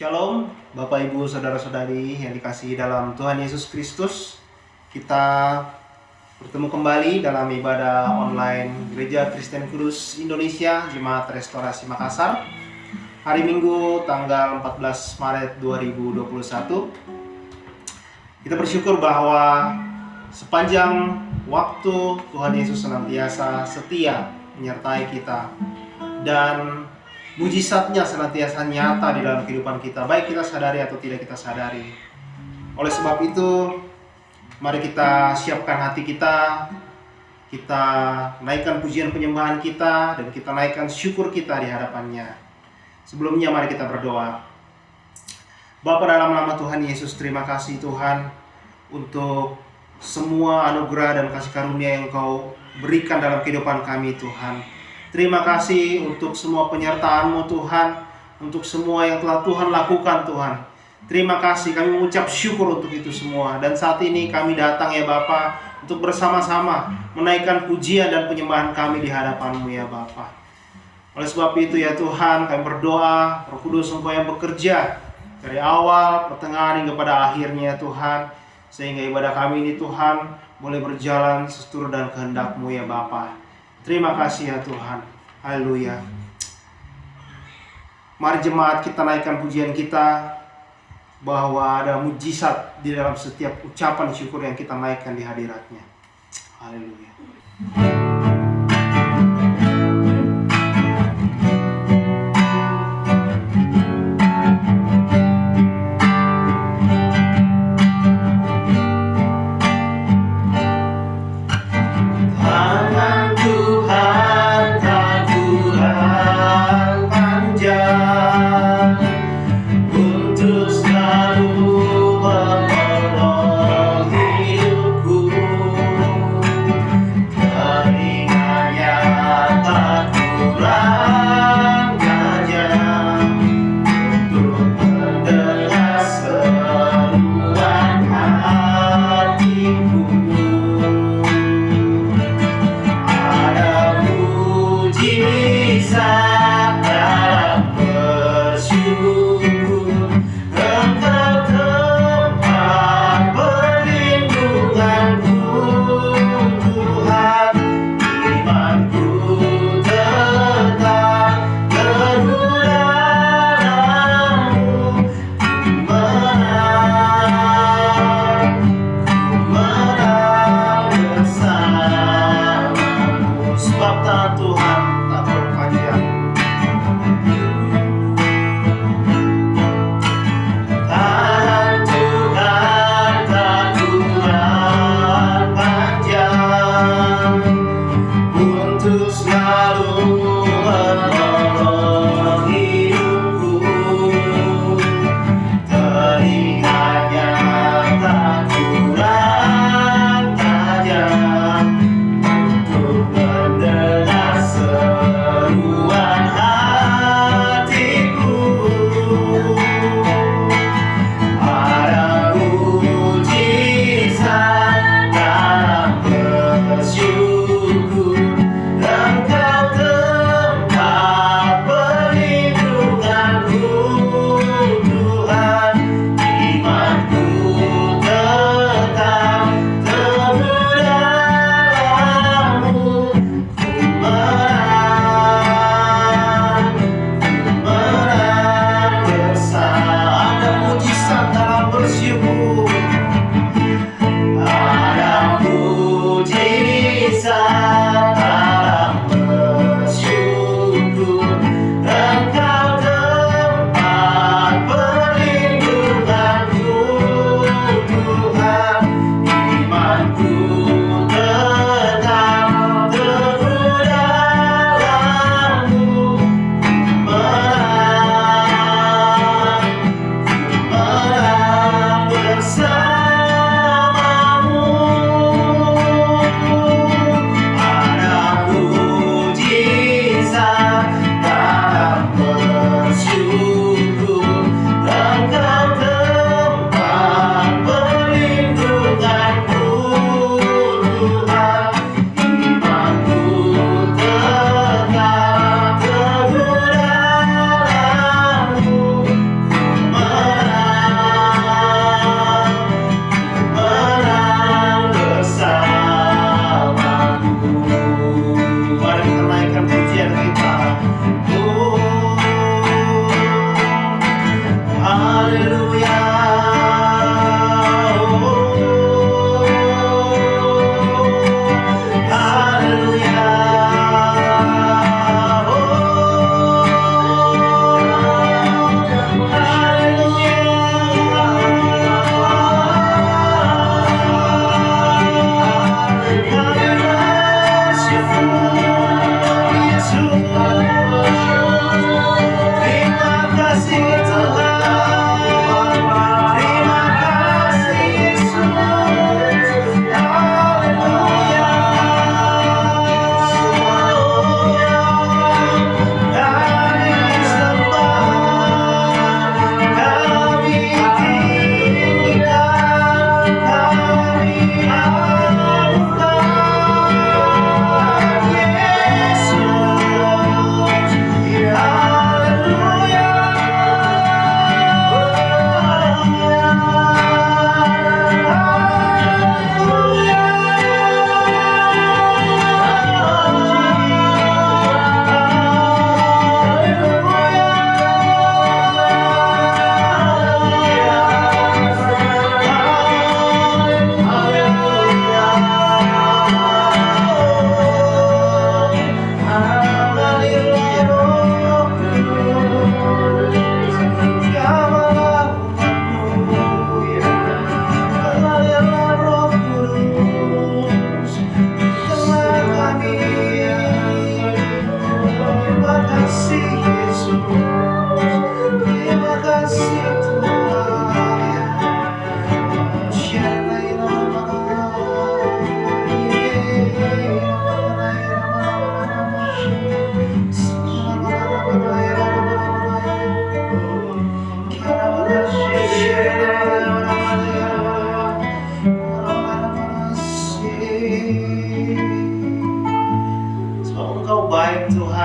Shalom, Bapak Ibu Saudara-saudari yang dikasihi dalam Tuhan Yesus Kristus. Kita bertemu kembali dalam ibadah online Gereja Kristen Kudus Indonesia, Jemaat Restorasi Makassar. Hari Minggu tanggal 14 Maret 2021. Kita bersyukur bahwa sepanjang waktu Tuhan Yesus senantiasa setia menyertai kita, dan mujizatnya senantiasa nyata di dalam kehidupan kita, baik kita sadari atau tidak kita sadari. Oleh sebab itu, mari kita siapkan hati kita, kita naikkan pujian penyembahan kita, dan kita naikkan syukur kita di hadapannya. Sebelumnya mari kita berdoa. Bapa, dalam nama Tuhan Yesus, terima kasih Tuhan untuk semua anugerah dan kasih karunia yang Engkau berikan dalam kehidupan kami Tuhan. Terima kasih untuk semua penyertaan-Mu Tuhan, untuk semua yang telah Tuhan lakukan Tuhan. Terima kasih, kami mengucap syukur untuk itu semua. Dan saat ini kami datang ya Bapa, untuk bersama-sama menaikkan pujian dan penyembahan kami di hadapan-Mu ya Bapa. Oleh sebab itu ya Tuhan, kami berdoa, Roh Kudus Engkau yang bekerja dari awal, pertengahan hingga pada akhirnya Tuhan, sehingga ibadah kami ini Tuhan boleh berjalan sesuai dan kehendak-Mu ya Bapa. Terima kasih ya Tuhan. Haleluya. Mari jemaat kita naikkan pujian kita, bahwa ada mujizat di dalam setiap ucapan syukur yang kita naikkan di hadirat-Nya. Haleluya.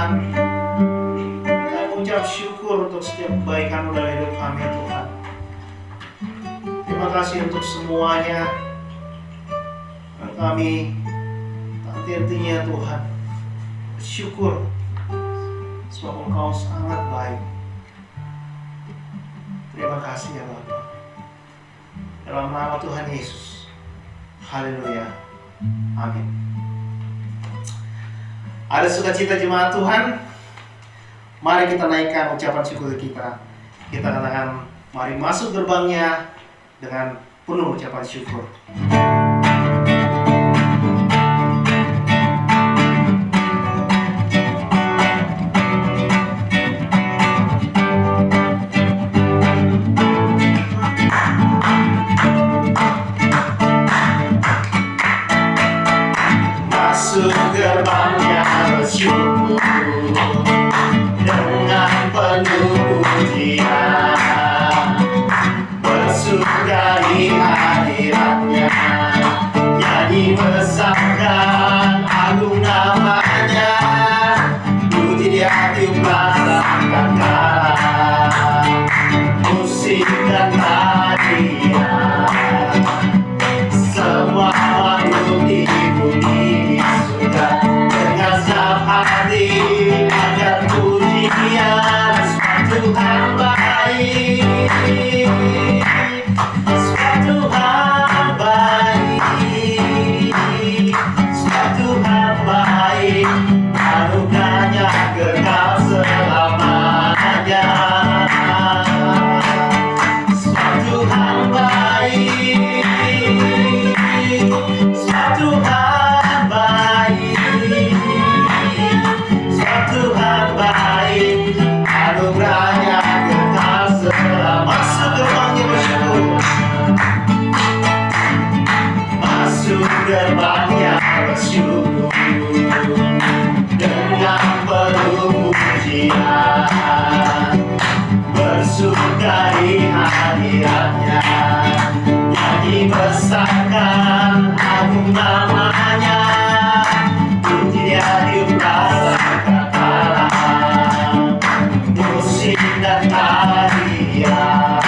Tuhan. Kami mengucap syukur untuk setiap kebaikan dalam hidup kami Tuhan. Terima kasih untuk semuanya. Dan kami tak henti-hentinya Tuhan bersyukur sebab Engkau sangat baik. Terima kasih ya Bapa. Dalam nama Tuhan Yesus. Haleluya. Amin. Ada sukacita jemaat Tuhan. Mari kita naikkan ucapan syukur kita. Kita katakan, mari masuk gerbangnya dengan penuh ucapan syukur. Masuk gerbangnya bersyukur dengan penuh pujian, bersugari hadiratnya, nyanyi besarkan agung namanya, puji dia tiuplah sangkakala, musik dan hadiah, semua makhluk di bumi sudah dengan senang hati akan pujian sebab Tuhan baik, sebab Tuhan baik, sebab Tuhan baik, anugerahnya kekal selamanya, sebab Tuhan baik, sebab Tuhan baik, sebab Tuhan baik, anugerahnya kekal selamanya. Masuk gerbangnya bersyukur, masuk gerbangnya bersyukur dengan penuh pujian, bersugari hadiratnya, nyanyi besarkan agung namanya, puji dia tiuplah sangkakala, musik dan hadiah,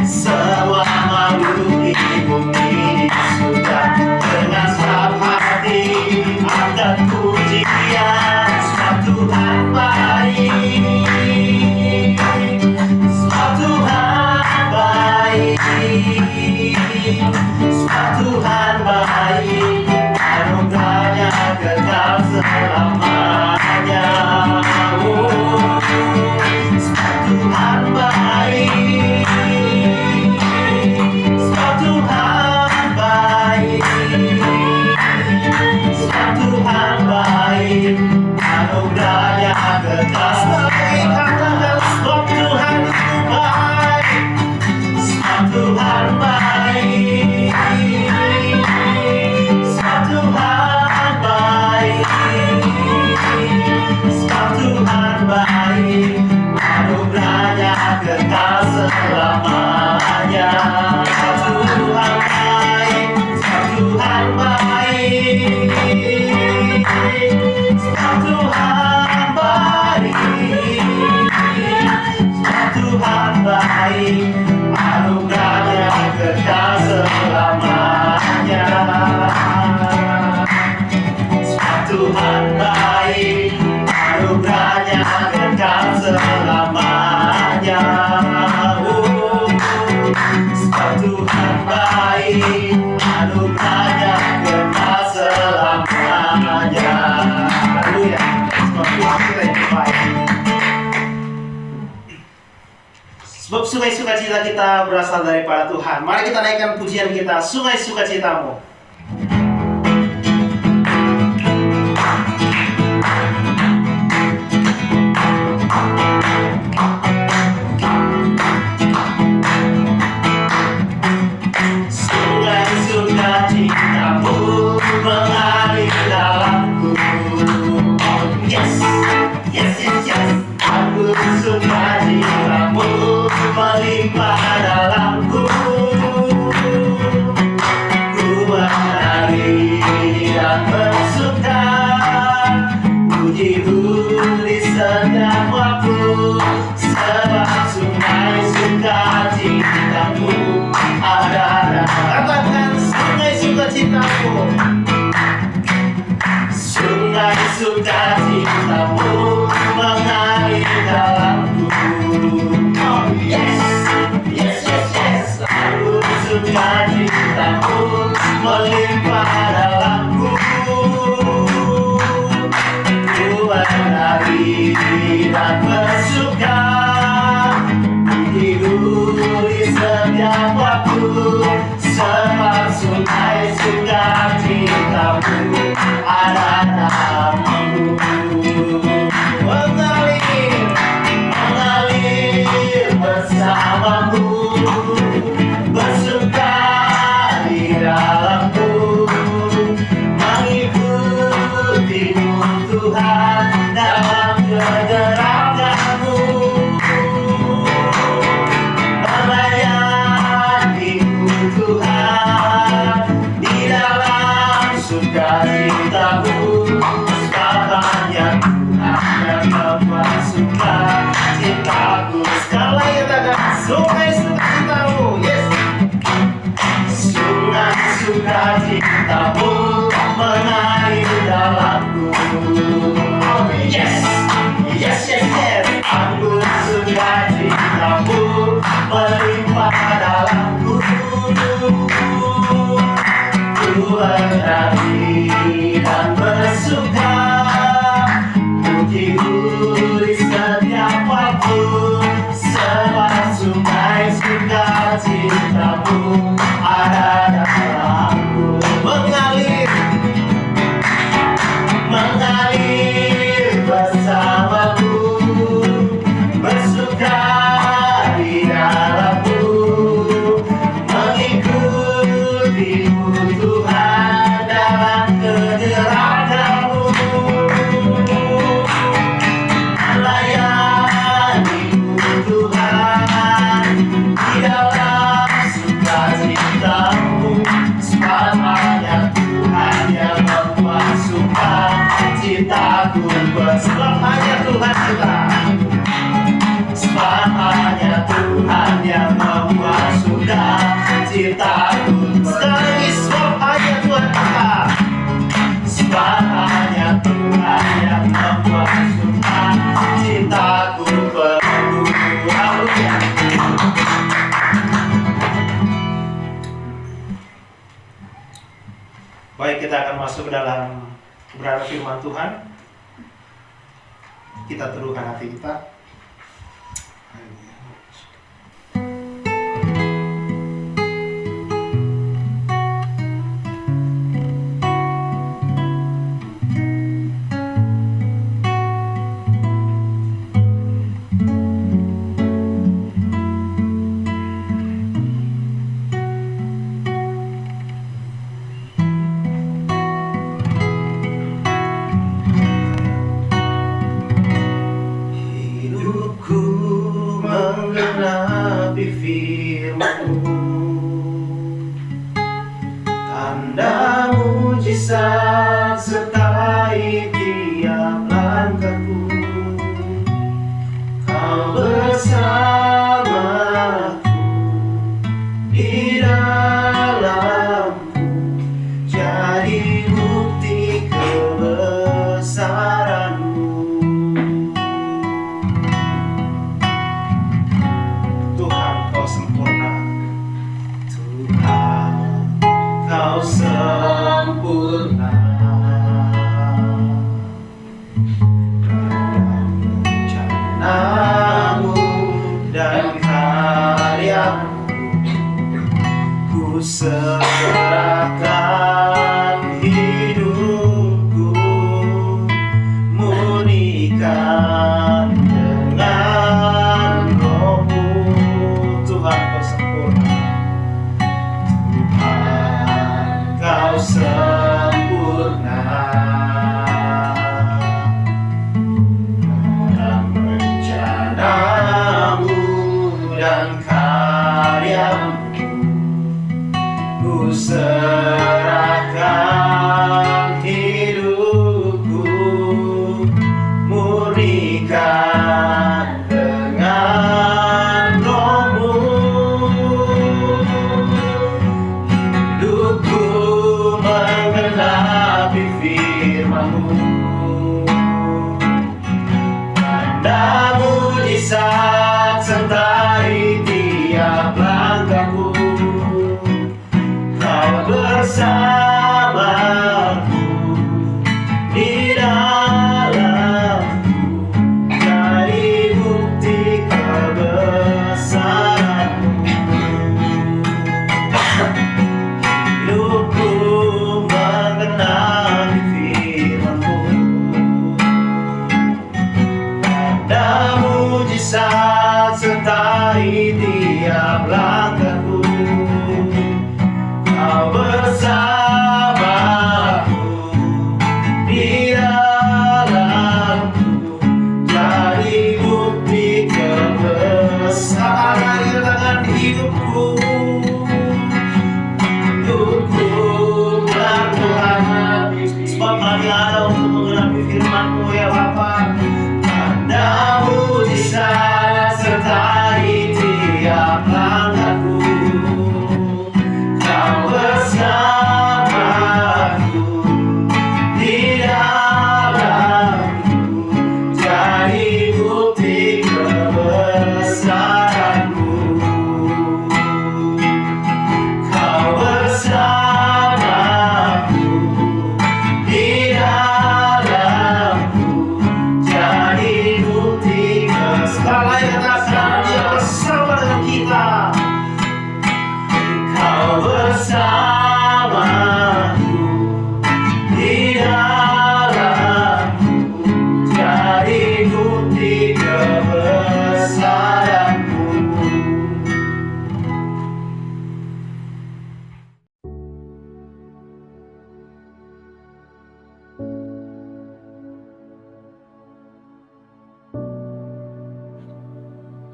semua makhluk di bumi sudah dengan senang hati angkat pujian sebab Tuhan baik, sebab Tuhan baik, sebab Tuhan baik, anugerahnya kekal selamanya. Sebab Tuhan baik, sebab Tuhan baik, sebab Tuhan baik, anugerahnya kekal selamanya. Sebab Tuhan itu baik, sebab Tuhan baik, sebab Tuhan baik, sebab Tuhan baik, anugerahnya kekal selamanya. Sebab Tuhan baik, sebab Tuhan baik, sebab Tuhan baik, sebab Tuhan baik, anugerahnya kekal selamanya. Sebab Tuhan baik, anugerahnya kekal selamanya. Sebab Tuhan baik, anugerahnya kekal selamanya. Haleluya. Sebab Tuhan kita yang baik. Sebab sungai sukacita kita berasal daripada Tuhan. Mari kita naikkan pujian kita, sungai sukacitamu. Sungai sukacitamu mengalir dalamku. Yes, yes, yes, yes. Aku sukacitamu melimpah dalamku. Ku sukacitamu, sebabnya Tuhan yang membuat sukacitaku. Sekali lagi katakan, sungai sukacitamu, yes. Sungai sukacitamu mengalir dalamku. Oh yes, yes, yes, yes. Anggur sukacitamu melimpah dalamku. Ku berhati dan bersuka, puji-puji setiap waktu, sebab sungai sukacitamu ada dalamku. Mengalir, mengalir bersamaku, bersuka di dalamku, mengikutimu Tuhan dalam kegerakanmu, melayanimu Tuhan di dalam sukacitamu, sebab hanya Tuhan yang membuat sukacitaku. Sebab hanya Tuhan kita, sebab hanya Tuhan yang membuat sukacitaku. Sekali lagi, sebab hanya Tuhan kita, sebab hanya Tuhan yang membuat sukacitaku penuh. Haleluya. Baik, kita akan masuk ke dalam kebenaran firman Tuhan. Kita teduhkan hati kita. Menggenapi firman-Mu, tanda mujizat sertai tiap langkahku. Kau bersamaku di dalamku, jadi bukti kebesaran-Mu. Kau sempurna,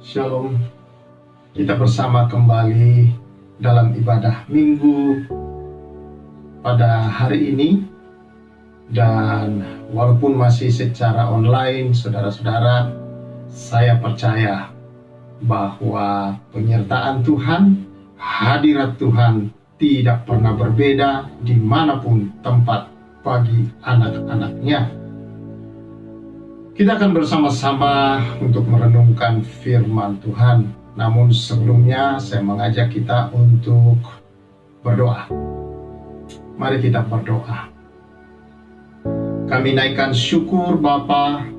Shalom. Kita bersama kembali dalam ibadah minggu pada hari ini. Dan walaupun masih secara online, saudara-saudara, saya percaya bahwa penyertaan Tuhan, hadirat Tuhan tidak pernah berbeda dimanapun tempat bagi anak-anaknya. Kita akan bersama-sama untuk merenungkan firman Tuhan. Namun sebelumnya saya mengajak kita untuk berdoa. Mari kita berdoa. Kami naikkan syukur Bapa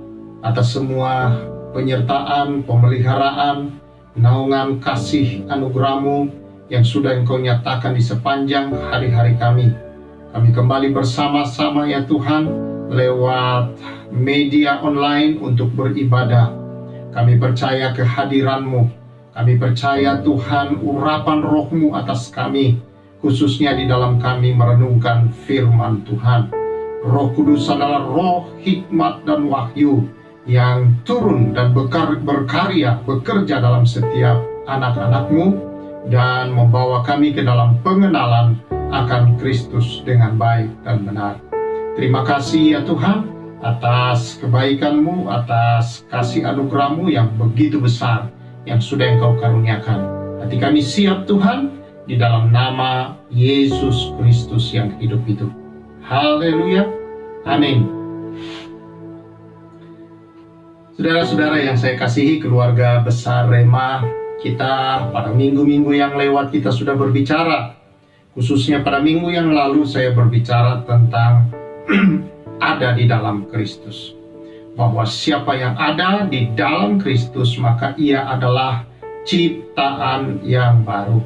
atas semua penyertaan, pemeliharaan, naungan kasih anugerah-Mu yang sudah Engkau nyatakan di sepanjang hari-hari kami. Kami kembali bersama-sama ya Tuhan lewat media online untuk beribadah. Kami percaya kehadiran-Mu. Kami percaya Tuhan urapan Roh-Mu atas kami, khususnya di dalam kami merenungkan firman Tuhan. Roh Kudus adalah roh hikmat dan wahyu yang turun dan berkarya, bekerja dalam setiap anak-anak-Mu dan membawa kami ke dalam pengenalan akan Kristus dengan baik dan benar. Terima kasih ya Tuhan atas kebaikan-Mu, atas kasih anugerah-Mu yang begitu besar yang sudah Engkau karuniakan. Hati kami siap Tuhan di dalam nama Yesus Kristus yang hidup itu. Haleluya. Amin. Saudara-saudara yang saya kasihi, keluarga besar Rema, kita pada minggu-minggu yang lewat kita sudah berbicara. Khususnya pada minggu yang lalu saya berbicara tentang ada di dalam Kristus. Bahwa siapa yang ada di dalam Kristus maka ia adalah ciptaan yang baru.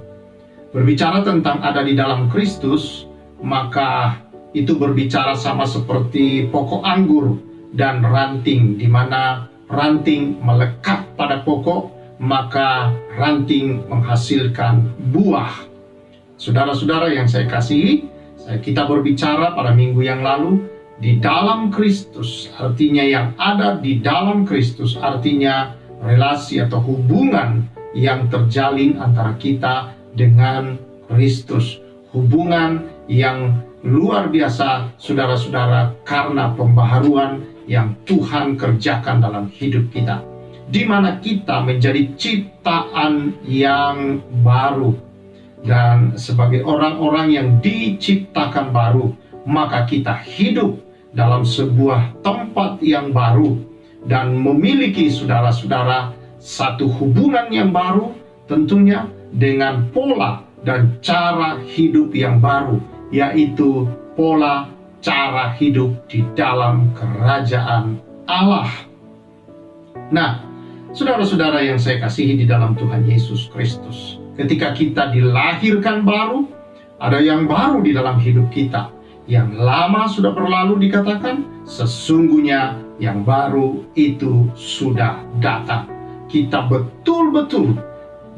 Berbicara tentang ada di dalam Kristus, maka itu berbicara sama seperti pokok anggur dan ranting, di mana ranting melekat pada pokok, maka ranting menghasilkan buah. Saudara-saudara yang saya kasihi, kita berbicara pada minggu yang lalu di dalam Kristus, artinya yang ada di dalam Kristus, artinya relasi atau hubungan yang terjalin antara kita dengan Kristus. Hubungan yang luar biasa, saudara-saudara, karena pembaharuan yang Tuhan kerjakan dalam hidup kita, di mana kita menjadi ciptaan yang baru. Dan sebagai orang-orang yang diciptakan baru, maka kita hidup dalam sebuah tempat yang baru dan memiliki saudara-saudara satu hubungan yang baru, tentunya dengan pola dan cara hidup yang baru, yaitu pola cara hidup di dalam kerajaan Allah. Nah, saudara-saudara yang saya kasihi di dalam Tuhan Yesus Kristus, ketika kita dilahirkan baru, ada yang baru di dalam hidup kita. Yang lama sudah berlalu dikatakan, sesungguhnya yang baru itu sudah datang. Kita betul-betul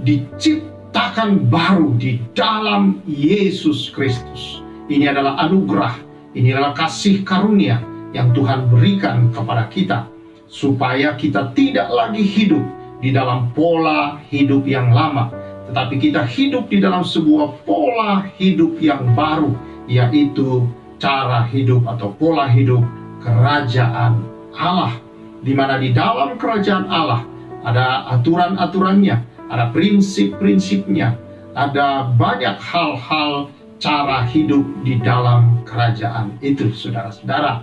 diciptakan baru di dalam Yesus Kristus. Ini adalah anugerah, ini adalah kasih karunia yang Tuhan berikan kepada kita, supaya kita tidak lagi hidup di dalam pola hidup yang lama, tetapi kita hidup di dalam sebuah pola hidup yang baru, yaitu cara hidup atau pola hidup kerajaan Allah, di mana di dalam kerajaan Allah ada aturan-aturannya, ada prinsip-prinsipnya, ada banyak hal-hal cara hidup di dalam kerajaan itu, saudara-saudara.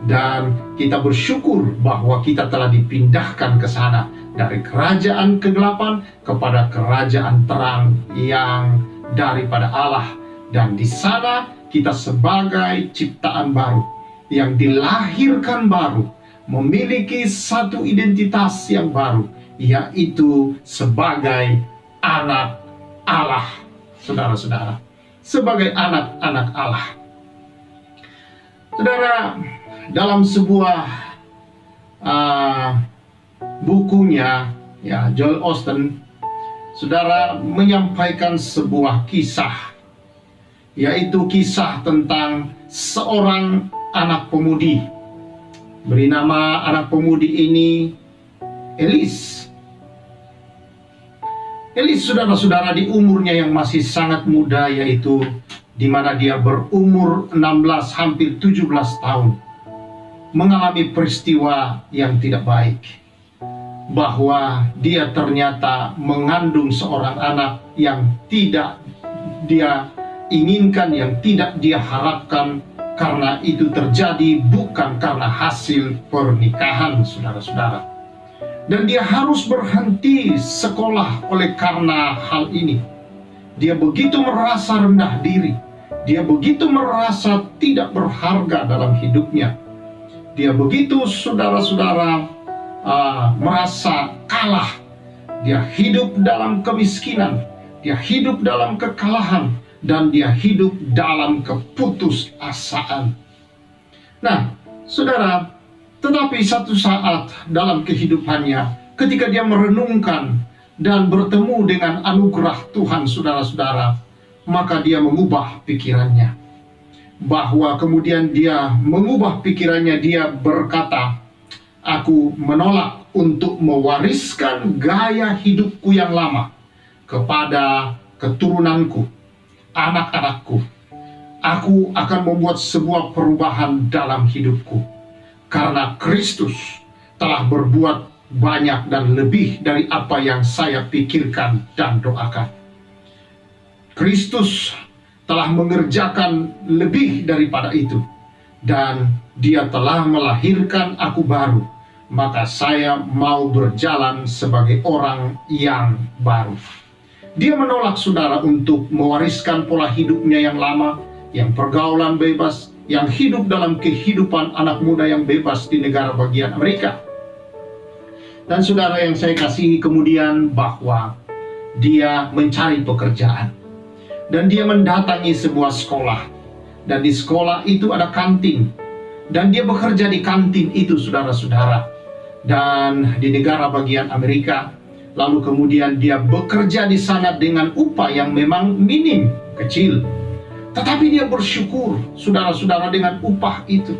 Dan kita bersyukur bahwa kita telah dipindahkan ke sana, dari kerajaan kegelapan kepada kerajaan terang yang daripada Allah. Dan di sana kita sebagai ciptaan baru, yang dilahirkan baru, memiliki satu identitas yang baru, yaitu sebagai anak Allah, saudara-saudara. Sebagai anak-anak Allah. Saudara, dalam sebuah bukunya, ya, Joel Osteen, saudara, menyampaikan sebuah kisah, yaitu kisah tentang seorang anak pemudi. Beri nama anak pemudi ini Elis. Eli, saudara-saudara, di umurnya yang masih sangat muda, yaitu di mana dia berumur 16 hampir 17 tahun, mengalami peristiwa yang tidak baik, bahwa dia ternyata mengandung seorang anak yang tidak dia inginkan, yang tidak dia harapkan, karena itu terjadi bukan karena hasil pernikahan, saudara-saudara. Dan dia harus berhenti sekolah oleh karena hal ini. Dia begitu merasa rendah diri, dia begitu merasa tidak berharga dalam hidupnya. Dia begitu, saudara-saudara, merasa kalah. Dia hidup dalam kemiskinan, dia hidup dalam kekalahan, dan dia hidup dalam keputusasaan. Nah, saudara, tetapi satu saat dalam kehidupannya, ketika dia merenungkan dan bertemu dengan anugerah Tuhan, saudara-saudara, maka dia mengubah pikirannya. Bahwa kemudian dia mengubah pikirannya, dia berkata, aku menolak untuk mewariskan gaya hidupku yang lama kepada keturunanku, anak-anakku. Aku akan membuat sebuah perubahan dalam hidupku. Karena Kristus telah berbuat banyak dan lebih dari apa yang saya pikirkan dan doakan. Kristus telah mengerjakan lebih daripada itu. Dan dia telah melahirkan aku baru. Maka saya mau berjalan sebagai orang yang baru. Dia menolak, saudara, untuk mewariskan pola hidupnya yang lama, yang pergaulan bebas, yang hidup dalam kehidupan anak muda yang bebas di negara bagian Amerika. Dan saudara yang saya kasihi, kemudian bahwa dia mencari pekerjaan. Dan dia mendatangi sebuah sekolah. Dan di sekolah itu ada kantin. Dan dia bekerja di kantin itu, saudara-saudara. Dan di negara bagian Amerika. Lalu kemudian dia bekerja di sana dengan upah yang memang minim, kecil. Tetapi dia bersyukur, saudara-saudara, dengan upah itu.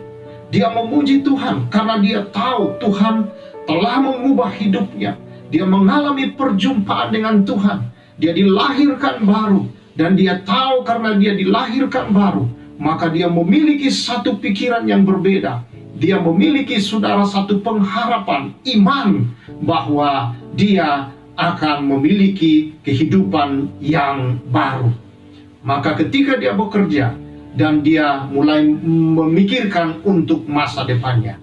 Dia memuji Tuhan karena dia tahu Tuhan telah mengubah hidupnya. Dia mengalami perjumpaan dengan Tuhan. Dia dilahirkan baru. Dan dia tahu karena dia dilahirkan baru, maka dia memiliki satu pikiran yang berbeda. Dia memiliki, saudara, satu pengharapan, iman, bahwa dia akan memiliki kehidupan yang baru. Maka ketika dia bekerja dan dia mulai memikirkan untuk masa depannya,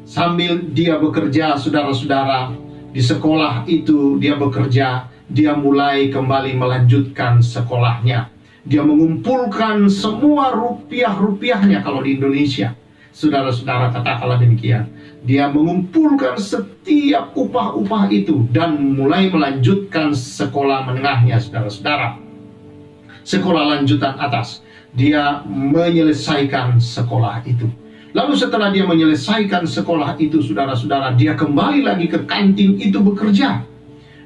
sambil dia bekerja, saudara-saudara, di sekolah itu dia bekerja, dia mulai kembali melanjutkan sekolahnya. Dia mengumpulkan semua rupiah-rupiahnya kalau di Indonesia. Saudara-saudara, katakanlah demikian. Dia mengumpulkan setiap upah-upah itu dan mulai melanjutkan sekolah menengahnya, saudara-saudara. Sekolah lanjutan atas. Dia menyelesaikan sekolah itu. Lalu setelah dia menyelesaikan sekolah itu, saudara-saudara, dia kembali lagi ke kantin itu bekerja.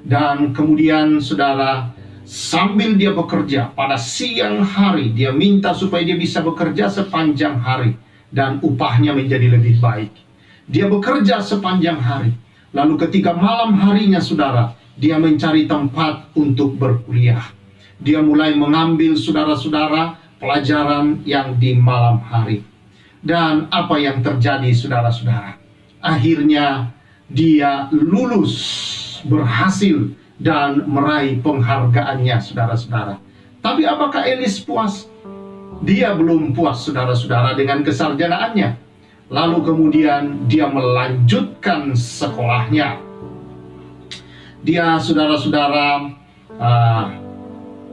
Dan kemudian, saudara, sambil dia bekerja pada siang hari, dia minta supaya dia bisa bekerja sepanjang hari dan upahnya menjadi lebih baik. Dia bekerja sepanjang hari. Lalu ketika malam harinya, saudara, dia mencari tempat untuk berkuliah. Dia mulai mengambil, saudara-saudara, pelajaran yang di malam hari. Dan apa yang terjadi, saudara-saudara? Akhirnya dia lulus, berhasil, dan meraih penghargaannya, saudara-saudara. Tapi apakah Elis puas? Dia belum puas, saudara-saudara, dengan kesarjanaannya. Lalu kemudian dia melanjutkan sekolahnya. Dia, saudara-saudara,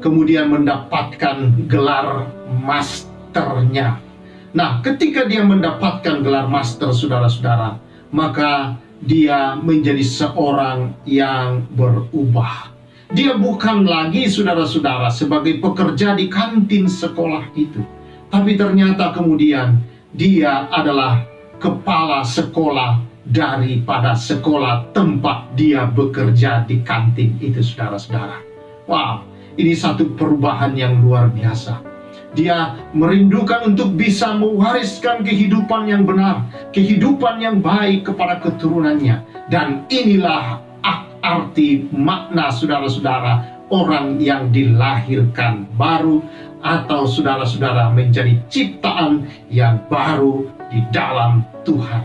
kemudian mendapatkan gelar masternya. Nah, ketika dia mendapatkan gelar master, saudara-saudara, maka dia menjadi seorang yang berubah. Dia bukan lagi, saudara-saudara, sebagai pekerja di kantin sekolah itu. Tapi ternyata kemudian dia adalah kepala sekolah daripada sekolah tempat dia bekerja di kantin itu, saudara-saudara. Wow, ini satu perubahan yang luar biasa. Dia merindukan untuk bisa mewariskan kehidupan yang benar, kehidupan yang baik kepada keturunannya. Dan inilah arti makna saudara-saudara orang yang dilahirkan baru, atau saudara-saudara menjadi ciptaan yang baru di dalam Tuhan.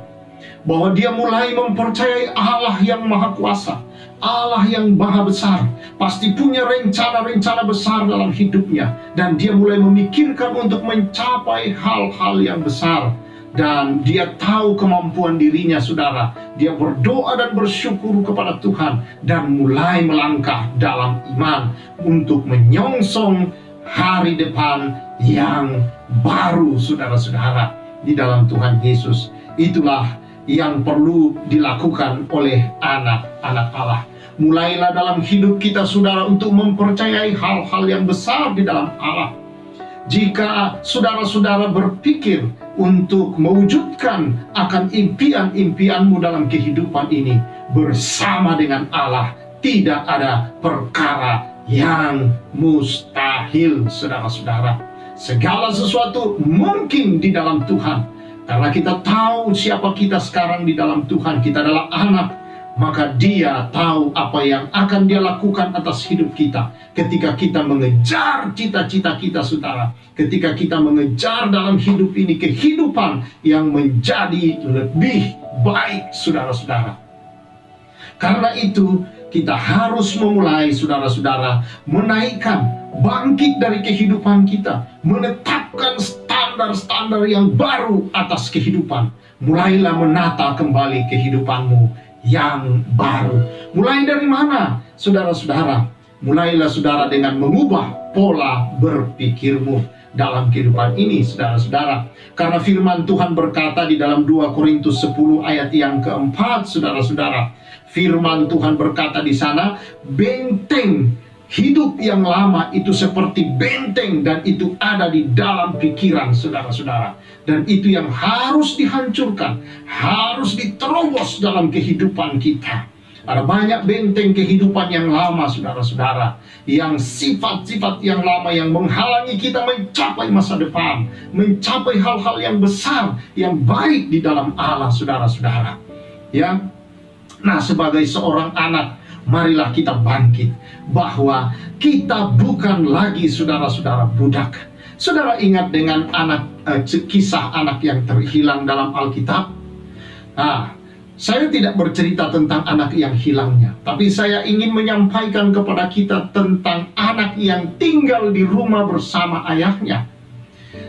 Bahwa dia mulai mempercayai Allah yang maha kuasa, Allah yang maha besar, pasti punya rencana-rencana besar dalam hidupnya, dan dia mulai memikirkan untuk mencapai hal-hal yang besar. Dan dia tahu kemampuan dirinya, saudara. Dia berdoa dan bersyukur kepada Tuhan, dan mulai melangkah dalam iman untuk menyongsong hari depan yang baru, saudara-saudara, di dalam Tuhan Yesus. Itulah yang perlu dilakukan oleh anak-anak Allah. Mulailah dalam hidup kita, saudara, untuk mempercayai hal-hal yang besar di dalam Allah. Jika saudara-saudara berpikir untuk mewujudkan akan impian-impianmu dalam kehidupan ini bersama dengan Allah, tidak ada perkara yang mustahil, saudara-saudara. Segala sesuatu mungkin di dalam Tuhan. Karena kita tahu siapa kita sekarang di dalam Tuhan. Kita adalah anak, maka Dia tahu apa yang akan Dia lakukan atas hidup kita. Ketika kita mengejar cita-cita kita, saudara. Ketika kita mengejar dalam hidup ini kehidupan yang menjadi lebih baik, saudara-saudara. Karena itu kita harus memulai, saudara-saudara, menaikkan, bangkit dari kehidupan kita, menetapkan standar-standar yang baru atas kehidupan. Mulailah menata kembali kehidupanmu yang baru. Mulai dari mana, saudara-saudara? Mulailah, saudara, dengan mengubah pola berpikirmu dalam kehidupan ini, saudara-saudara. Karena firman Tuhan berkata di dalam 2 Korintus 10 ayat yang keempat, saudara-saudara. Firman Tuhan berkata di sana, benteng hidup yang lama itu seperti benteng, dan itu ada di dalam pikiran saudara-saudara. Dan itu yang harus dihancurkan, harus diterobos dalam kehidupan kita. Ada banyak benteng kehidupan yang lama, saudara-saudara, yang sifat-sifat yang lama yang menghalangi kita mencapai masa depan, mencapai hal-hal yang besar, yang baik di dalam Allah, saudara-saudara. Ya, nah, sebagai seorang anak, marilah kita bangkit, bahwa kita bukan lagi, saudara-saudara, budak. Saudara ingat dengan kisah anak yang terhilang dalam Alkitab? Nah, saya tidak bercerita tentang anak yang hilangnya, tapi saya ingin menyampaikan kepada kita tentang anak yang tinggal di rumah bersama ayahnya.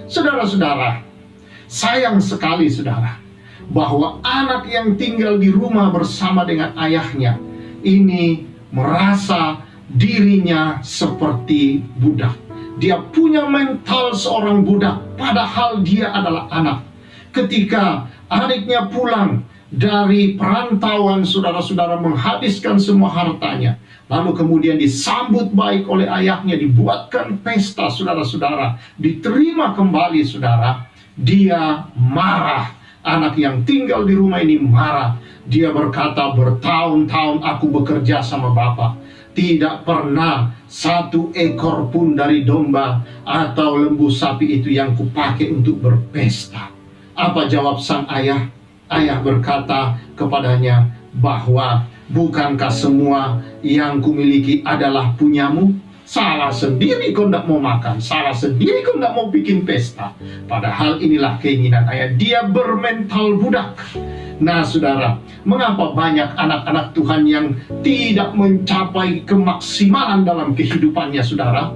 Saudara-saudara, sayang sekali, saudara, bahwa anak yang tinggal di rumah bersama dengan ayahnya ini merasa dirinya seperti budak. Dia punya mental seorang budak, padahal dia adalah anak. Ketika adiknya pulang dari perantauan, saudara-saudara, menghabiskan semua hartanya, lalu kemudian disambut baik oleh ayahnya, dibuatkan pesta, saudara-saudara, diterima kembali, saudara, dia marah. Anak yang tinggal di rumah ini marah. Dia berkata, bertahun-tahun aku bekerja sama bapak, tidak pernah satu ekor pun dari domba atau lembu sapi itu yang kupakai untuk berpesta. Apa jawab sang ayah? Ayah berkata kepadanya bahwa, bukankah semua yang kumiliki adalah punyamu? Salah sendiri kau tidak mau makan, salah sendiri kau tidak mau bikin pesta. Padahal inilah keinginan ayah. Dia bermental budak. Nah, saudara, mengapa banyak anak-anak Tuhan yang tidak mencapai kemaksimalan dalam kehidupannya, saudara?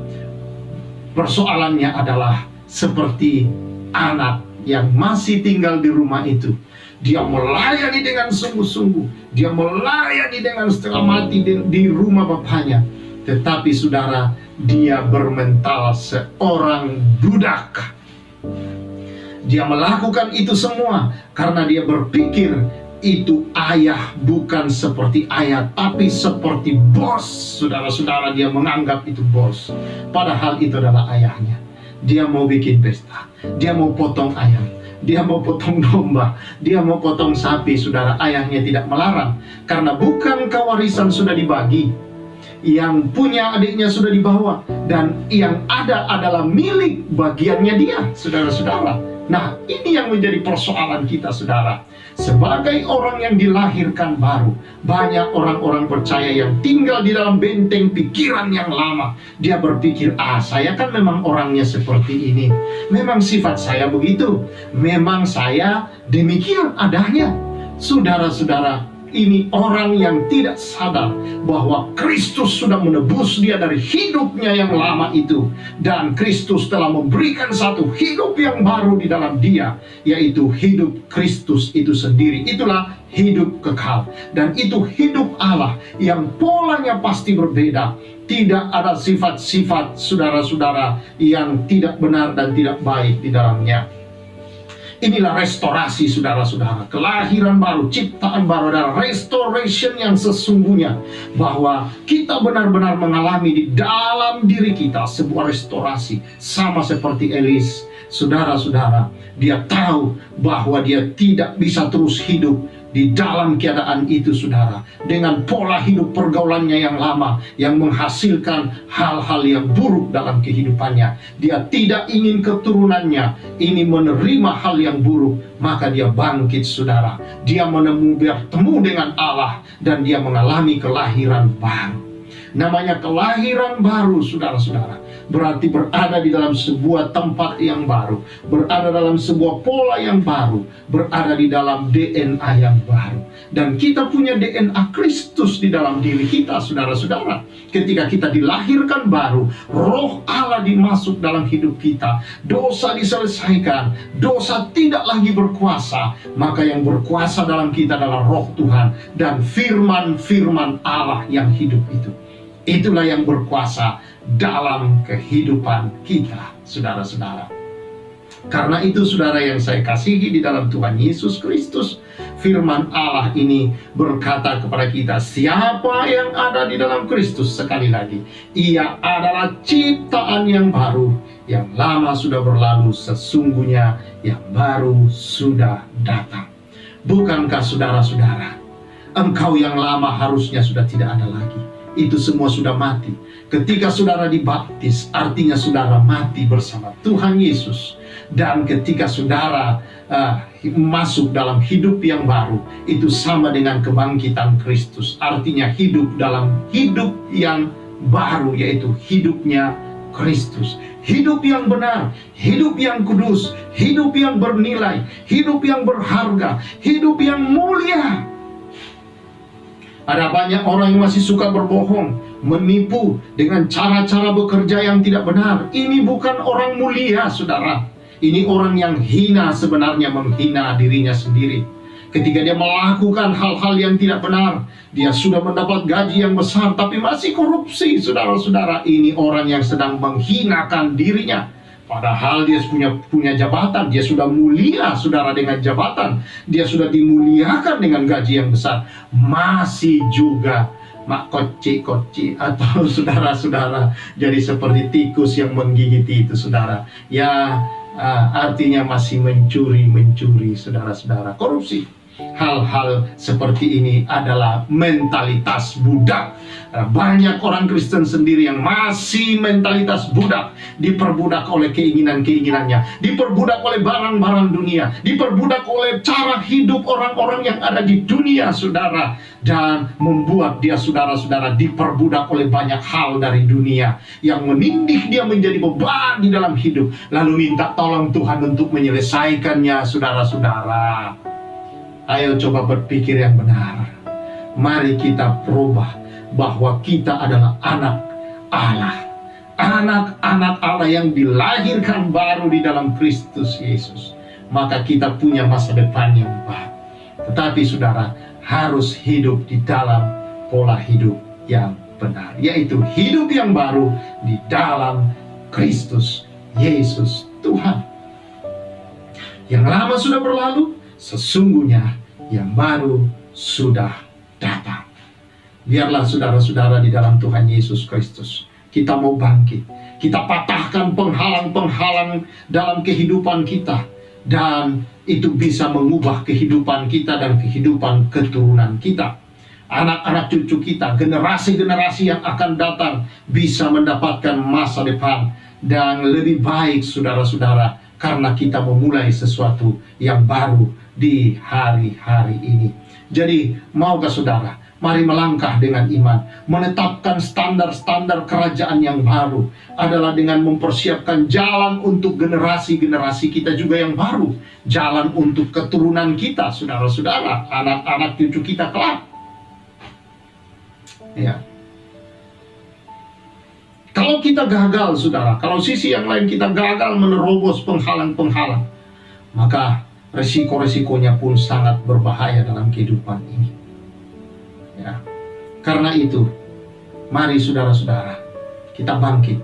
Persoalannya adalah seperti anak yang masih tinggal di rumah itu. Dia melayani dengan sungguh-sungguh, dia melayani dengan setengah mati di rumah bapaknya. Tetapi, saudara, dia bermental seorang budak. Dia melakukan itu semua karena dia berpikir itu ayah bukan seperti ayah, tapi seperti bos. Saudara-saudara, dia menganggap itu bos, padahal itu adalah ayahnya. Dia mau bikin pesta, dia mau potong ayam, dia mau potong domba, dia mau potong sapi, saudara. Ayahnya tidak melarang, karena bukankah warisan sudah dibagi? Yang punya adiknya sudah dibawa, dan yang ada adalah milik bagiannya dia, saudara-saudara. Nah, ini yang menjadi persoalan kita, saudara. Sebagai orang yang dilahirkan baru, banyak orang-orang percaya yang tinggal di dalam benteng pikiran yang lama. Dia berpikir, saya kan memang orangnya seperti ini. Memang sifat saya begitu. Memang saya demikian adanya. Saudara-saudara, ini orang yang tidak sadar bahwa Kristus sudah menebus dia dari hidupnya yang lama itu. Dan Kristus telah memberikan satu hidup yang baru di dalam dia, yaitu hidup Kristus itu sendiri. Itulah hidup kekal. Dan itu hidup Allah yang polanya pasti berbeda. Tidak ada sifat-sifat, saudara-saudara, yang tidak benar dan tidak baik di dalamnya. Inilah restorasi, saudara-saudara. Kelahiran baru, ciptaan baru adalah restoration yang sesungguhnya. Bahwa kita benar-benar mengalami di dalam diri kita sebuah restorasi. Sama seperti Elis. Saudara-saudara, dia tahu bahwa dia tidak bisa terus hidup di dalam keadaan itu, saudara, dengan pola hidup pergaulannya yang lama, yang menghasilkan hal-hal yang buruk dalam kehidupannya. Dia tidak ingin keturunannya ini menerima hal yang buruk, maka dia bangkit, saudara. Dia bertemu dengan Allah dan dia mengalami kelahiran baru. Namanya kelahiran baru, saudara-saudara, berarti berada di dalam sebuah tempat yang baru, berada dalam sebuah pola yang baru, berada di dalam DNA yang baru. Dan kita punya DNA Kristus di dalam diri kita, saudara-saudara. Ketika kita dilahirkan baru, roh Allah dimasuk dalam hidup kita, dosa diselesaikan, dosa tidak lagi berkuasa. Maka yang berkuasa dalam kita adalah roh Tuhan dan firman-firman Allah yang hidup itu. Itulah yang berkuasa dalam kehidupan kita, saudara-saudara. Karena itu, saudara yang saya kasihi di dalam Tuhan Yesus Kristus, firman Allah ini berkata kepada kita, siapa yang ada di dalam Kristus, sekali lagi, ia adalah ciptaan yang baru. Yang lama sudah berlalu, sesungguhnya yang baru sudah datang. Bukankah, saudara-saudara, engkau yang lama harusnya sudah tidak ada lagi. Itu semua sudah mati. Ketika saudara dibaptis, artinya saudara mati bersama Tuhan Yesus. Dan ketika saudara masuk dalam hidup yang baru, itu sama dengan kebangkitan Kristus. Artinya hidup dalam hidup yang baru, yaitu hidupnya Kristus. Hidup yang benar, hidup yang kudus, hidup yang bernilai, hidup yang berharga, hidup yang mulia. Ada banyak orang yang masih suka berbohong, menipu dengan cara-cara bekerja yang tidak benar. Ini bukan orang mulia, saudara. Ini orang yang hina, sebenarnya menghina dirinya sendiri. Ketika dia melakukan hal-hal yang tidak benar, dia sudah mendapat gaji yang besar, tapi masih korupsi, saudara-saudara. Ini orang yang sedang menghinakan dirinya. Padahal dia punya jabatan, dia sudah mulia, saudara, dengan jabatan. Dia sudah dimuliakan dengan gaji yang besar. Masih juga mak koci-koci atau saudara-saudara jadi seperti tikus yang menggigiti itu, saudara. Ya, artinya masih mencuri, saudara-saudara. Korupsi. Hal-hal seperti ini adalah mentalitas budak. Banyak orang Kristen sendiri yang masih mentalitas budak, diperbudak oleh keinginan-keinginannya, diperbudak oleh barang-barang dunia, diperbudak oleh cara hidup orang-orang yang ada di dunia, saudara. Dan membuat dia, saudara-saudara, diperbudak oleh banyak hal dari dunia yang menindih dia menjadi beban di dalam hidup. Lalu minta tolong Tuhan untuk menyelesaikannya, saudara-saudara. Ayo coba berpikir yang benar. Mari kita berubah bahwa kita adalah anak Allah. Anak-anak Allah yang dilahirkan baru di dalam Kristus Yesus. Maka kita punya masa depan yang baru. Tetapi saudara, harus hidup di dalam pola hidup yang benar. Yaitu hidup yang baru di dalam Kristus Yesus Tuhan. Yang lama sudah berlalu, sesungguhnya yang baru sudah datang. Biarlah saudara-saudara di dalam Tuhan Yesus Kristus, kita mau bangkit. Kita patahkan penghalang-penghalang dalam kehidupan kita. Dan itu bisa mengubah kehidupan kita dan kehidupan keturunan kita. Anak-anak cucu kita, generasi-generasi yang akan datang bisa mendapatkan masa depan. Dan lebih baik, saudara-saudara, karena kita memulai sesuatu yang baru di hari-hari ini. Jadi, maukah saudara, mari melangkah dengan iman, menetapkan standar-standar kerajaan yang baru adalah dengan mempersiapkan jalan untuk generasi-generasi kita juga yang baru, jalan untuk keturunan kita, saudara-saudara, anak-anak cucu kita kelak. Ya. Kalau kita gagal, saudara, kalau sisi yang lain kita gagal menerobos penghalang-penghalang, maka resiko-resikonya pun sangat berbahaya dalam kehidupan ini. Ya. Karena itu, mari saudara-saudara, kita bangkit.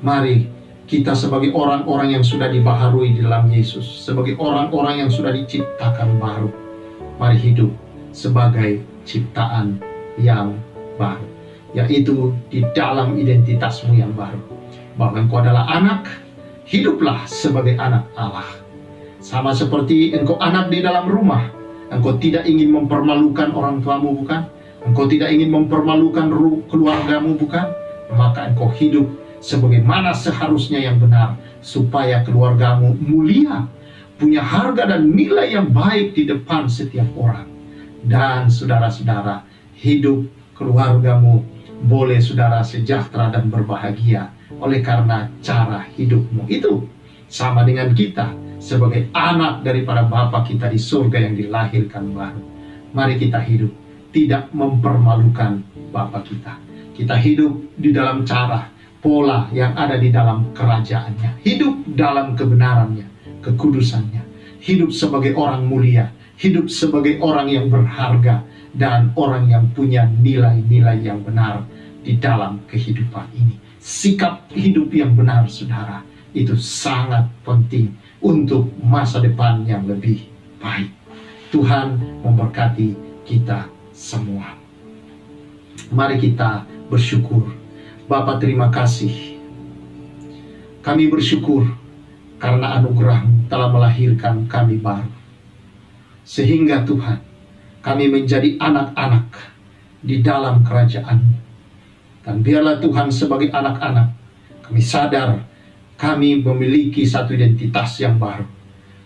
Mari kita sebagai orang-orang yang sudah dibaharui di dalam Yesus, sebagai orang-orang yang sudah diciptakan baru, mari hidup sebagai ciptaan yang baru, yaitu di dalam identitasmu yang baru, bahwa engkau adalah anak, hiduplah sebagai anak Allah. Sama seperti engkau anak di dalam rumah, engkau tidak ingin mempermalukan orang tuamu, bukan? Engkau tidak ingin mempermalukan keluargamu, bukan? Maka engkau hidup sebagaimana seharusnya yang benar, supaya keluargamu mulia, punya harga dan nilai yang baik di depan setiap orang. Dan saudara-saudara, hidup keluargamu boleh saudara sejahtera dan berbahagia oleh karena cara hidupmu itu sama dengan kita sebagai anak daripada Bapa kita di surga yang dilahirkan baru. Mari kita hidup tidak mempermalukan Bapa kita. Kita hidup di dalam cara pola yang ada di dalam kerajaannya, hidup dalam kebenarannya, kekudusannya, hidup sebagai orang mulia, hidup sebagai orang yang berharga, dan orang yang punya nilai-nilai yang benar di dalam kehidupan ini. Sikap hidup yang benar, saudara, itu sangat penting untuk masa depan yang lebih baik. Tuhan memberkati kita semua. Mari kita bersyukur. Bapa, terima kasih. Kami bersyukur karena anugerah-Mu telah melahirkan kami baru. Sehingga Tuhan, kami menjadi anak-anak di dalam kerajaan-Mu. Dan biarlah Tuhan, sebagai anak-anak, kami sadar kami memiliki satu identitas yang baru.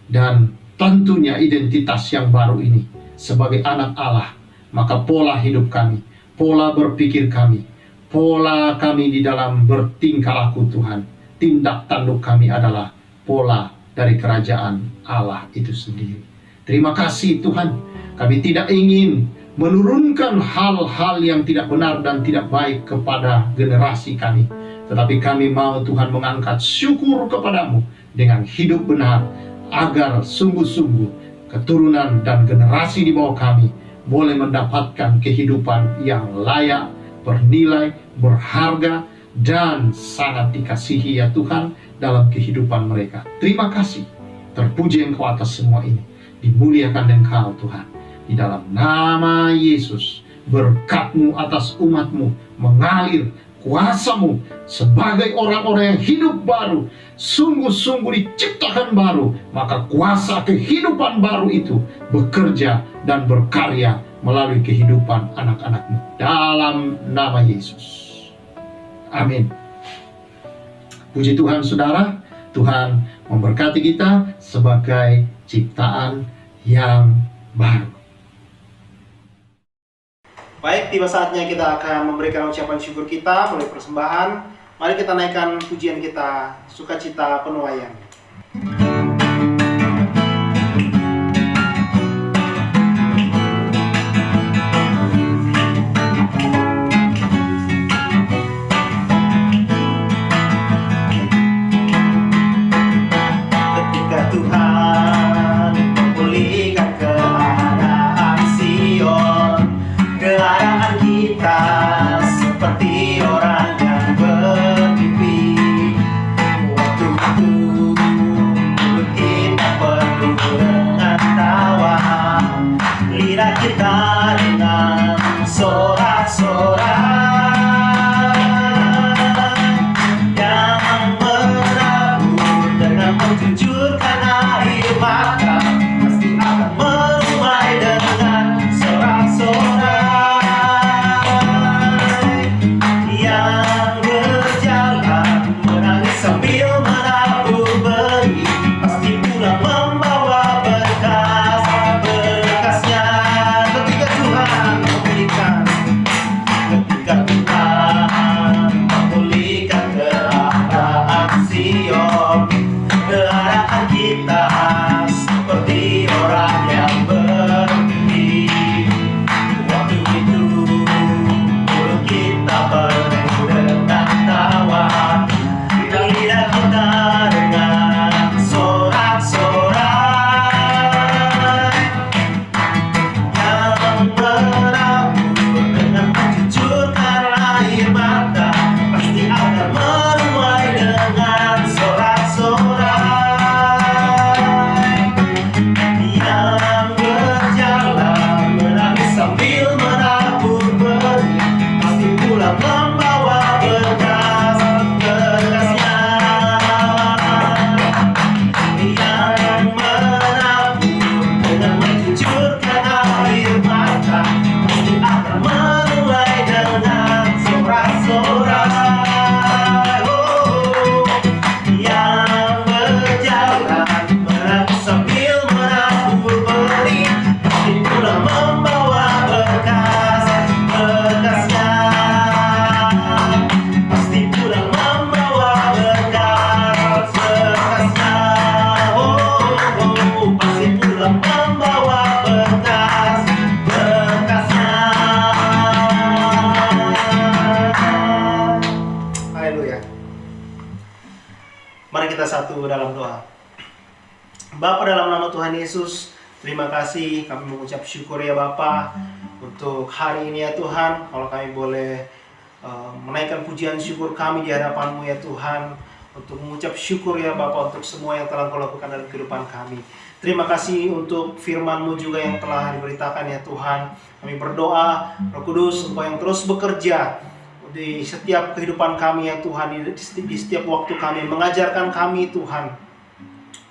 Dan tentunya identitas yang baru ini sebagai anak Allah, maka pola hidup kami, pola berpikir kami, pola kami di dalam bertingkah laku Tuhan, tindak tanduk kami adalah pola dari kerajaan Allah itu sendiri. Terima kasih Tuhan, kami tidak ingin menurunkan hal-hal yang tidak benar dan tidak baik kepada generasi kami, tetapi kami mau Tuhan mengangkat syukur kepadamu dengan hidup benar, agar sungguh-sungguh keturunan dan generasi di bawah kami boleh mendapatkan kehidupan yang layak, bernilai, berharga, dan sangat dikasihi ya Tuhan dalam kehidupan mereka. Terima kasih, terpuji Engkau atas semua ini. Dimuliakan Engkau Tuhan. Di dalam nama Yesus, berkat-Mu atas umat-Mu mengalir, kuasa-Mu sebagai orang-orang yang hidup baru, sungguh-sungguh diciptakan baru, maka kuasa kehidupan baru itu bekerja dan berkarya melalui kehidupan anak-anak-Mu dalam nama Yesus. Amin. Puji Tuhan saudara, Tuhan memberkati kita sebagai ciptaan yang baru. Baik, tiba saatnya kita akan memberikan ucapan syukur kita melalui persembahan. Mari kita naikkan pujian kita, sukacita penuaian. Ketika Tuhan memulihkan keadaan Sion, keadaan kita seperti orang yang bermimpi. Waktu itu mulut kita penuh dengan tawa, lidah kita dengan sorak-sorak yang menabur dengan menjujurkan air mata, pasti akan menuai dengan sorak-sorak yang berjalan menangis sambil menabur benih. bekas-bekasnya. Haleluya. Mari kita satu dalam doa. Bapa, dalam nama Tuhan Yesus, terima kasih, kami mengucap syukur ya Bapa untuk hari ini ya Tuhan. Kalau kami boleh menaikkan pujian syukur kami di hadapan-Mu ya Tuhan, untuk mengucap syukur ya Bapa untuk semua yang telah Kau lakukan dalam kehidupan kami. Terima kasih untuk firman-Mu juga yang telah diberitakan ya Tuhan. Kami berdoa, Roh Kudus, Engkau yang terus bekerja di setiap kehidupan kami ya Tuhan, di setiap waktu kami, mengajarkan kami Tuhan,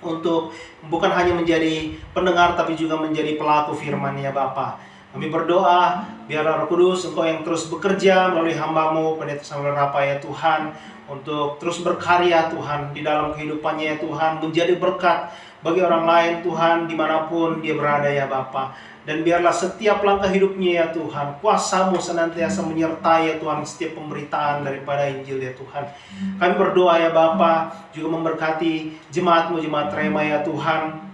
untuk bukan hanya menjadi pendengar tapi juga menjadi pelaku firman ya Bapa. Kami berdoa, biarlah Roh Kudus Engkau yang terus bekerja melalui hamba-Mu Pendeta Samuel Rapa ya Tuhan, untuk terus berkarya Tuhan di dalam kehidupannya ya Tuhan, menjadi berkat bagi orang lain Tuhan dimanapun dia berada ya Bapa. Dan biarlah setiap langkah hidupnya ya Tuhan, kuasa-Mu senantiasa menyertai ya Tuhan setiap pemberitaan daripada Injil ya Tuhan. Kami berdoa ya Bapa, juga memberkati jemaat-Mu, jemaat Rema ya Tuhan,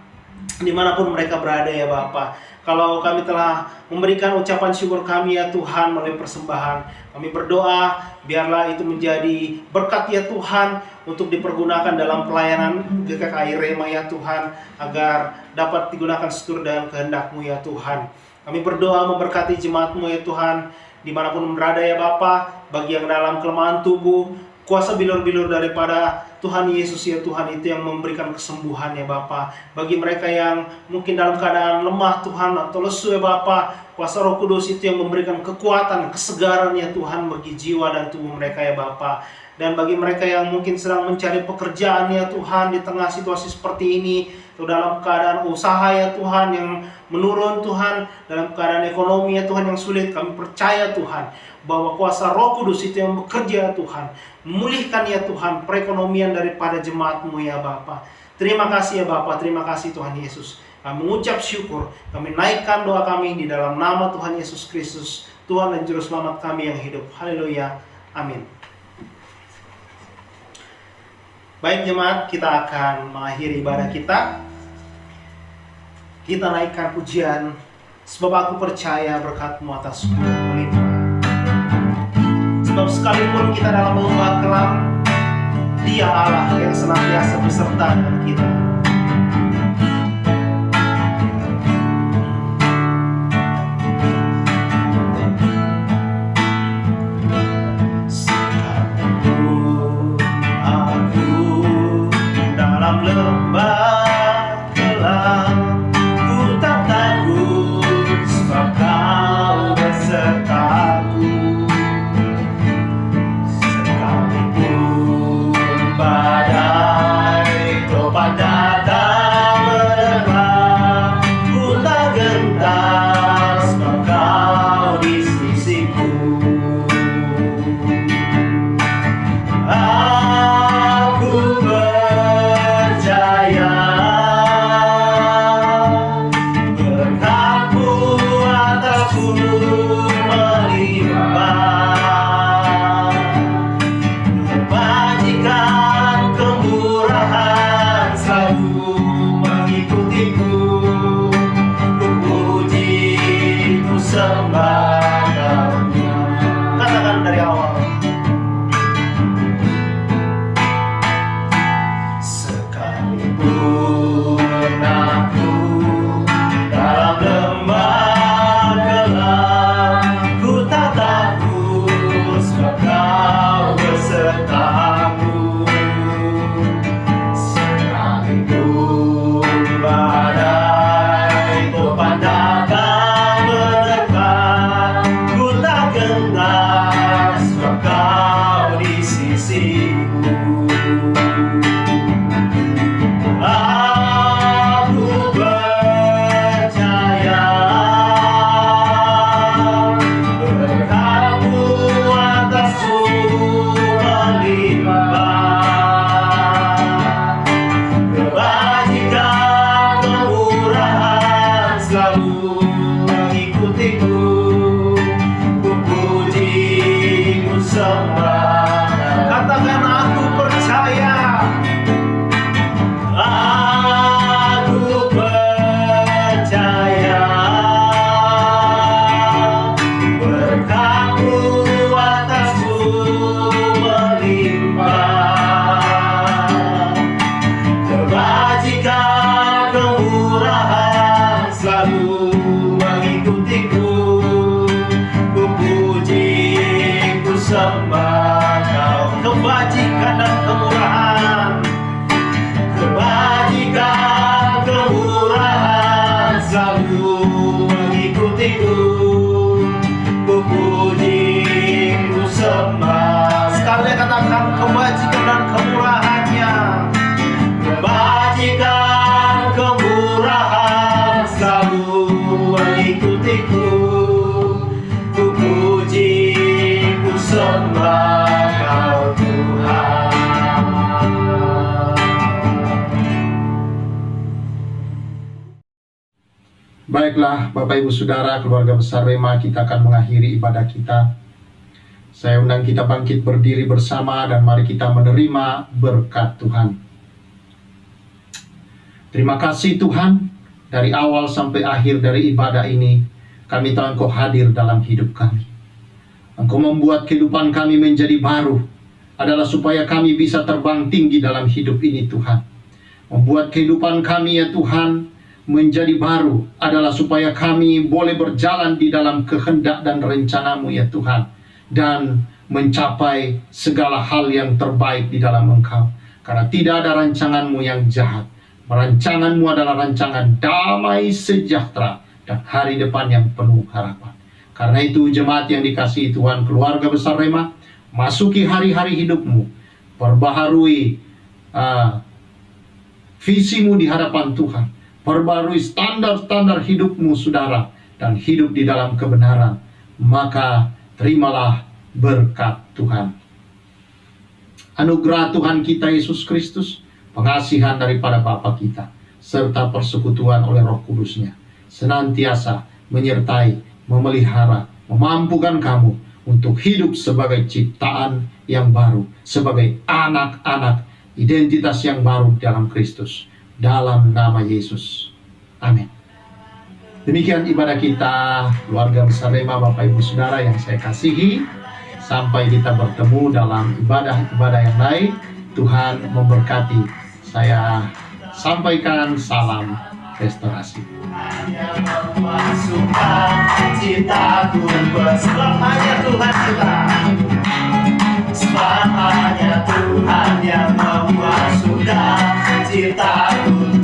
dimanapun mereka berada ya Bapa. Kalau kami telah memberikan ucapan syukur kami ya Tuhan melalui persembahan, kami berdoa biarlah itu menjadi berkat ya Tuhan, untuk dipergunakan dalam pelayanan GKKI Rema ya Tuhan, agar dapat digunakan seturut dengan kehendak-Mu ya Tuhan. Kami berdoa memberkati jemaat-Mu ya Tuhan, dimanapun berada ya Bapa, bagi yang dalam kelemahan tubuh, kuasa bilur-bilur daripada Tuhan Yesus ya Tuhan itu yang memberikan kesembuhan ya Bapa. Bagi mereka yang mungkin dalam keadaan lemah Tuhan atau lesu ya Bapa, kuasa Roh Kudus itu yang memberikan kekuatan, kesegaran ya Tuhan bagi jiwa dan tubuh mereka ya Bapa. Dan bagi mereka yang mungkin sedang mencari pekerjaan ya Tuhan di tengah situasi seperti ini, atau dalam keadaan usaha ya Tuhan yang menurun Tuhan, dalam keadaan ekonomi ya Tuhan yang sulit, kami percaya Tuhan bahwa kuasa Roh Kudus itu yang bekerja ya Tuhan, memulihkan ya Tuhan perekonomian daripada jemaat-Mu ya Bapa. Terima kasih ya Bapa, terima kasih Tuhan Yesus. Kami mengucap syukur, kami naikkan doa kami di dalam nama Tuhan Yesus Kristus, Tuhan dan Juru Selamat kami yang hidup. Haleluya, amin. Baik jemaat, kita akan mengakhiri ibadah kita. Kita naikkan pujian, sebab aku percaya berkat-Mu atasku melimpah. Sebab sekalipun kita dalam lembah kelam, Dia Allah yang senantiasa beserta dengan kita. Sekalipun aku dalam lembah kelam, ku tak takut, sebab Kau besertaku. Sekalipun badai topan datang menerpa, ku tak gentar, sebab Kau di sisiku. Aku percaya berkat-Mu atasku melimpah, kebajikan kemurahan selalu mengikutiku. Ku puji, ku sembah Karunia. Katakan dari awal. Sekalipun aku dalam lembah kelam, ku tak takut, sebab Kau besertaku. Sekalipun badai topan datang menerpa, ku tak gentar, sebab Kau di sisiku. Aku percaya berkat-Mu atasku melimpah, kebajikan kemurahan selalu mengikutiku. Ku puji, ku sembah. Katakan aku percaya. Aku percaya mengikutiku. Ku puji, ku sembah Kau, kebajikan dan kemurahan, kebajikan, kemurahan selalu mengikutiku. Ku puji, ku sembah. Sekali katakan kebajikan dan kemurahannya. Kebajikan, kemurahan selalu mengikutiku. Ku puji, ku sembah Kau Tuhan. Baiklah, Bapak Ibu Saudara, keluarga besar Rema, kita akan mengakhiri ibadah kita. Saya undang kita bangkit berdiri bersama dan mari kita menerima berkat Tuhan. Terima kasih Tuhan, dari awal sampai akhir dari ibadah ini, kami tahu Engkau hadir dalam hidup kami. Engkau membuat kehidupan kami menjadi baru, adalah supaya kami bisa terbang tinggi dalam hidup ini Tuhan. Membuat kehidupan kami ya Tuhan, menjadi baru adalah supaya kami boleh berjalan di dalam kehendak dan rencana-Mu ya Tuhan, dan mencapai segala hal yang terbaik di dalam Engkau. Karena tidak ada rancangan-Mu yang jahat. Rancangan-Mu adalah rancangan damai sejahtera dan hari depan yang penuh harapan. Karena itu jemaat yang dikasihi Tuhan, keluarga besar Rema, masuki hari-hari hidupmu, perbaharui visimu di hadapan Tuhan. Perbarui standar-standar hidupmu saudara, dan hidup di dalam kebenaran. Maka terimalah berkat Tuhan. Anugerah Tuhan kita Yesus Kristus, pengasihan daripada Bapa kita, serta persekutuan oleh Roh Kudus-Nya, senantiasa menyertai, memelihara, memampukan kamu untuk hidup sebagai ciptaan yang baru, sebagai anak-anak, identitas yang baru dalam Kristus. Dalam nama Yesus. Amin. Demikian ibadah kita, keluarga besar Rema, Bapak Ibu Saudara yang saya kasihi. Sampai kita bertemu dalam ibadah-ibadah yang lain. Tuhan memberkati. Saya sampaikan salam restorasi. Hanya memasukkan cintaku sebab hanya Tuhan kita. Sebab hanya Tuhan yang memasukkan cintaku.